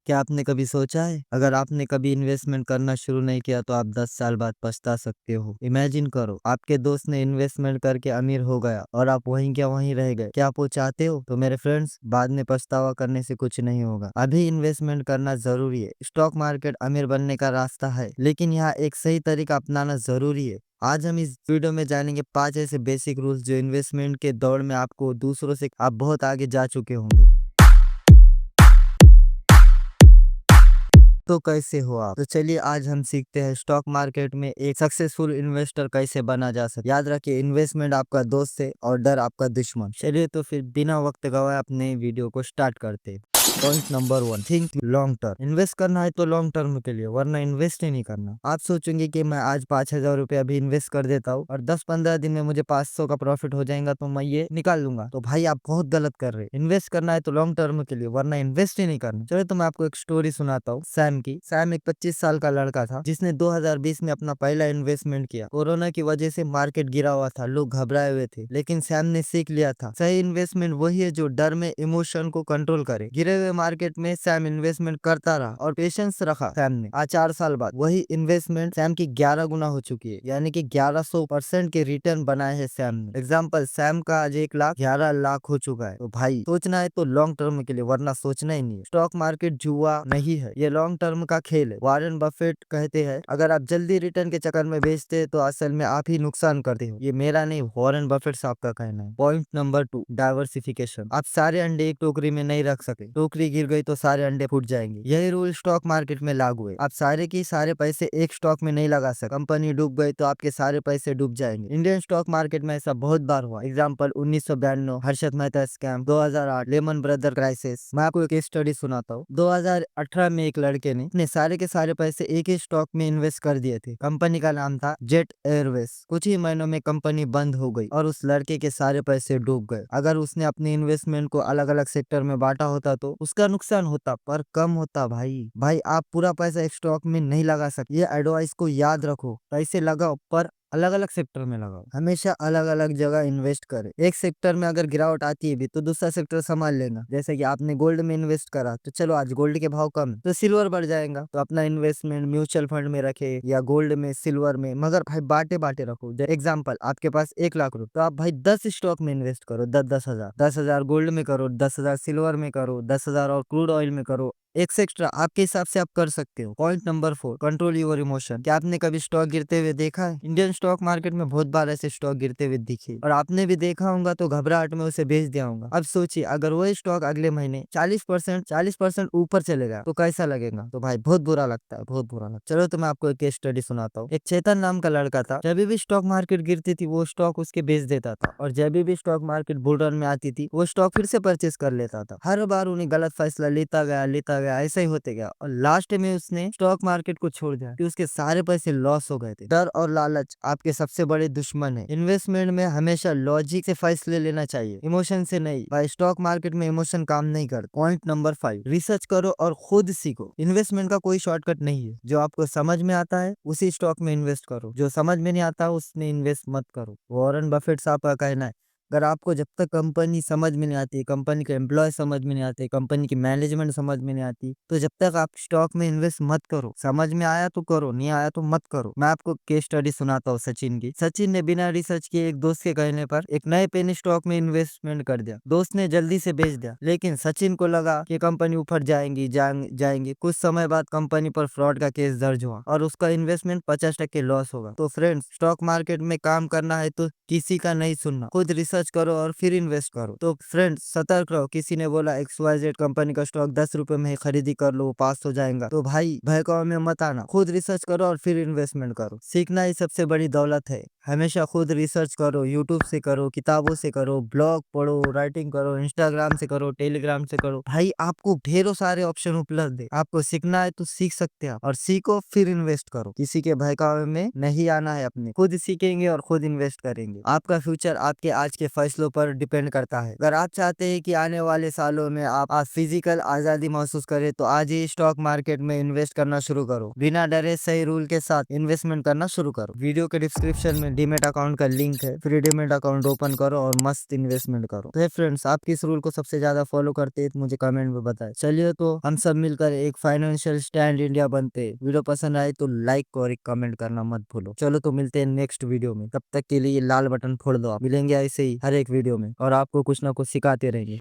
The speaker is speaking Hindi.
क्या आपने कभी सोचा है, अगर आपने कभी इन्वेस्टमेंट करना शुरू नहीं किया तो आप 10 साल बाद पछता सकते हो। इमेजिन करो, आपके दोस्त ने इन्वेस्टमेंट करके अमीर हो गया और आप वहीं क्या वहीं रह गए। क्या आप वो चाहते हो? तो मेरे फ्रेंड्स, बाद में पछतावा करने से कुछ नहीं होगा। अभी इन्वेस्टमेंट करना जरूरी है। स्टॉक मार्केट अमीर बनने का रास्ता है, लेकिन यहाँ एक सही तरीका अपनाना जरूरी है। आज हम इस वीडियो में जानेंगे 5 ऐसे बेसिक रूल्स जो इन्वेस्टमेंट के दौड़ में आपको दूसरों से आप बहुत आगे जा चुके होंगे। तो कैसे हो आप? तो चलिए आज हम सीखते हैं स्टॉक मार्केट में एक सक्सेसफुल इन्वेस्टर कैसे बना जा सकता। याद रखिए, इन्वेस्टमेंट आपका दोस्त है और डर आपका दुश्मन। चलिए तो फिर बिना वक्त गवाए अपने वीडियो को स्टार्ट करते हैं। Point number 1, think long term. Invest करना है तो लॉन्ग टर्म के लिए, वरना इन्वेस्ट ही नहीं करना। आप सोचेंगे कि मैं आज 5,000 रुपये अभी इन्वेस्ट कर देता हूँ और 10-15 दिन में मुझे 500 का प्रॉफिट हो जाएगा तो मैं ये निकाल लूंगा। तो भाई आप बहुत गलत कर रहे हैं। इन्वेस्ट करना है तो लॉन्ग टर्म के लिए, वरना इन्वेस्ट ही नहीं करना। चलो तो मैं आपको एक स्टोरी सुनाता हूँ सैम की। सैम एक 25 साल का लड़का था जिसने 2020 में अपना पहला इन्वेस्टमेंट किया। कोरोना की वजह से मार्केट गिरा हुआ था, लोग घबराए हुए थे, लेकिन सैम ने सीख लिया था सही इन्वेस्टमेंट वही है जो डर में इमोशन को कंट्रोल करे। गिरे हुए मार्केट में सैम इन्वेस्टमेंट करता रहा और पेशेंस रखा सैम ने। आज 4 साल बाद वही इन्वेस्टमेंट सैम की 11 गुना हो चुकी है, यानी कि 1100% के रिटर्न बनाए हैं सैम ने। एग्जाम्पल, सैम का आज 1 लाख 11 लाख हो चुका है। तो भाई सोचना है तो लॉन्ग टर्म के लिए, वरना सोचना ही नहीं है। स्टॉक मार्केट जुआ नहीं है, ये लॉन्ग टर्म का खेल है। वॉरेन बफेट कहते हैं, अगर आप जल्दी रिटर्न के चक्कर में बेचते हैं तो असल में आप ही नुकसान करते हो। ये मेरा नहीं, वॉरेन बफेट साहब का कहना है। Point number 2, diversification. आप सारे अंडे एक टोकरी में नहीं रख सके। टोकरी गिर गई तो सारे अंडे फूट जाएंगे। यही रूल स्टॉक मार्केट में लागू है। आप सारे की सारे पैसे एक स्टॉक में नहीं लगा सकते। कंपनी डूब गई तो आपके सारे पैसे डूब जाएंगे। इंडियन स्टॉक मार्केट में ऐसा बहुत बार हुआ। Example, 1992 Harshad Mehta scam, 2008 lemon brother crisis. मैं आपको एक स्टडी सुनाता हूँ। 2018 में एक लड़के ने अपने सारे के सारे पैसे एक ही स्टॉक में इन्वेस्ट कर दिए थे। कंपनी का नाम था जेट एयरवेज। कुछ ही महीनों में कंपनी बंद हो गई और उस लड़के के सारे पैसे डूब गए। अगर उसने अपने इन्वेस्टमेंट को अलग अलग सेक्टर में बांटा होता तो उसका नुकसान होता, पर कम होता। भाई आप पूरा पैसा एक स्टॉक में नहीं लगा सकते। ये एडवाइस को याद रखो। पैसे लगाओ पर अलग अलग सेक्टर में लगाओ। हमेशा अलग अलग जगह इन्वेस्ट करें। एक सेक्टर में अगर गिरावट आती है भी तो दूसरा सेक्टर संभाल लेना। जैसे कि आपने गोल्ड में इन्वेस्ट करा तो चलो आज गोल्ड के भाव कम है तो सिल्वर बढ़ जाएगा, तो अपना इन्वेस्टमेंट म्यूचुअल फंड में रखे या गोल्ड में, सिल्वर में, मगर भाई बांटे बांटे रखो। एग्जाम्पल, आपके पास 1 लाख रुपए तो आप भाई 10 स्टॉक में इन्वेस्ट करो। 10-10 हजार, 10 हजार गोल्ड में करो, 10 हजार सिल्वर में करो, 10 हजार और क्रूड ऑयल में करो। एक्सेट्रा आपके हिसाब से आप कर सकते हो। Point number 4, control your emotion. क्या आपने कभी स्टॉक गिरते हुए देखा है? इंडियन स्टॉक मार्केट में बहुत बार ऐसे स्टॉक गिरते हुए दिखे और आपने भी देखा होगा तो घबराहट में उसे बेच दिया होगा। अब सोचिए, अगर वही स्टॉक अगले महीने 40% ऊपर चलेगा तो कैसा लगेगा? तो भाई बहुत बुरा लगता है, बहुत बुरा लगता है। चलो तो मैं आपको एक केस स्टडी सुनाता हूँ। एक चेतन नाम का लड़का था। जब भी स्टॉक मार्केट गिरती थी वो स्टॉक उसके बेच देता था, और जब भी स्टॉक मार्केट बुल रन में आती थी वो स्टॉक फिर से परचेस कर लेता था। हर बार उन्हें गलत फैसला लेता गया, ऐसा ही होते गया और लास्ट में उसने स्टॉक मार्केट को छोड़ दिया कि उसके सारे पैसे लॉस हो गए थे। डर और लालच आपके सबसे बड़े दुश्मन है। इन्वेस्टमेंट में हमेशा लॉजिक से फैसले लेना चाहिए, इमोशन से नहीं। भाई स्टॉक मार्केट में इमोशन काम नहीं करता। पॉइंट नंबर 5, रिसर्च करो और खुद सीखो। इन्वेस्टमेंट का कोई शॉर्टकट नहीं है। जो आपको समझ में आता है उसी स्टॉक में इन्वेस्ट करो, जो समझ में नहीं आता उसमें इन्वेस्ट मत करो। वॉरेन बफेट साहब का कहना है, अगर आपको जब तक कंपनी समझ में नहीं आती, कंपनी के एम्प्लॉय समझ में नहीं आते, कंपनी की मैनेजमेंट समझ में नहीं आती, तो जब तक आप स्टॉक में इन्वेस्ट मत करो। समझ में आया तो करो, नहीं आया तो मत करो। मैं आपको केस स्टडी सुनाता हूँ सचिन की। सचिन ने बिना रिसर्च किए एक दोस्त के कहने पर एक नए पेनी स्टॉक में इन्वेस्टमेंट कर दिया। दोस्त ने जल्दी से बेच दिया, लेकिन सचिन को लगा कि कंपनी ऊपर जाएंगी। कुछ समय बाद कंपनी पर फ्रॉड का केस दर्ज हुआ और उसका इन्वेस्टमेंट 50% लॉस होगा। तो फ्रेंड्स, स्टॉक मार्केट में काम करना है तो किसी का नहीं सुनना, खुद रिसर्च करो और फिर इन्वेस्ट करो। तो फ्रेंड्स सतर्क रहो। किसी ने बोला XYZ कंपनी का स्टॉक 10 रुपए में ही खरीदी कर लो, वो पास हो जाएगा, तो भाई बहकावे में मत आना। खुद रिसर्च करो और फिर इन्वेस्टमेंट करो। सीखना ही सबसे बड़ी दौलत है। हमेशा खुद रिसर्च करो, यूट्यूब से करो, किताबों से करो, ब्लॉग पढ़ो, राइटिंग करो, इंस्टाग्राम से करो, टेलीग्राम से करो। भाई आपको ढेरों सारे ऑप्शन उपलब्ध है। आपको सीखना है तो सीख सकते हैं, और सीखो फिर इन्वेस्ट करो। किसी के बहकावे में नहीं आना है। अपने खुद सीखेंगे और खुद इन्वेस्ट करेंगे। आपका फ्यूचर आपके आज के फैसलों पर डिपेंड करता है। अगर आप चाहते हैं कि आने वाले सालों में आप फिजिकल आजादी महसूस करें तो आज ही स्टॉक मार्केट में इन्वेस्ट करना शुरू करो। बिना डरे सही रूल के साथ इन्वेस्टमेंट करना शुरू करो। वीडियो के डिस्क्रिप्शन में डीमेट अकाउंट का लिंक है, फ्री डीमेट अकाउंट ओपन करो और मस्त इन्वेस्टमेंट करो। तो फ्रेंड्स, आप किस रूल को सबसे ज्यादा फॉलो करते हैं तो मुझे कमेंट में बताएं। चलिए तो हम सब मिलकर एक फाइनेंशियल स्टैंड इंडिया बनते हैं। वीडियो पसंद आए तो लाइक और एक कमेंट करना मत भूलो। चलो तो मिलते हैं नेक्स्ट वीडियो में, तब तक के लिए लाल बटन फोड़ दो। आप मिलेंगे ऐसे ही हर एक वीडियो में और आपको कुछ ना कुछ सिखाते रहेंगे।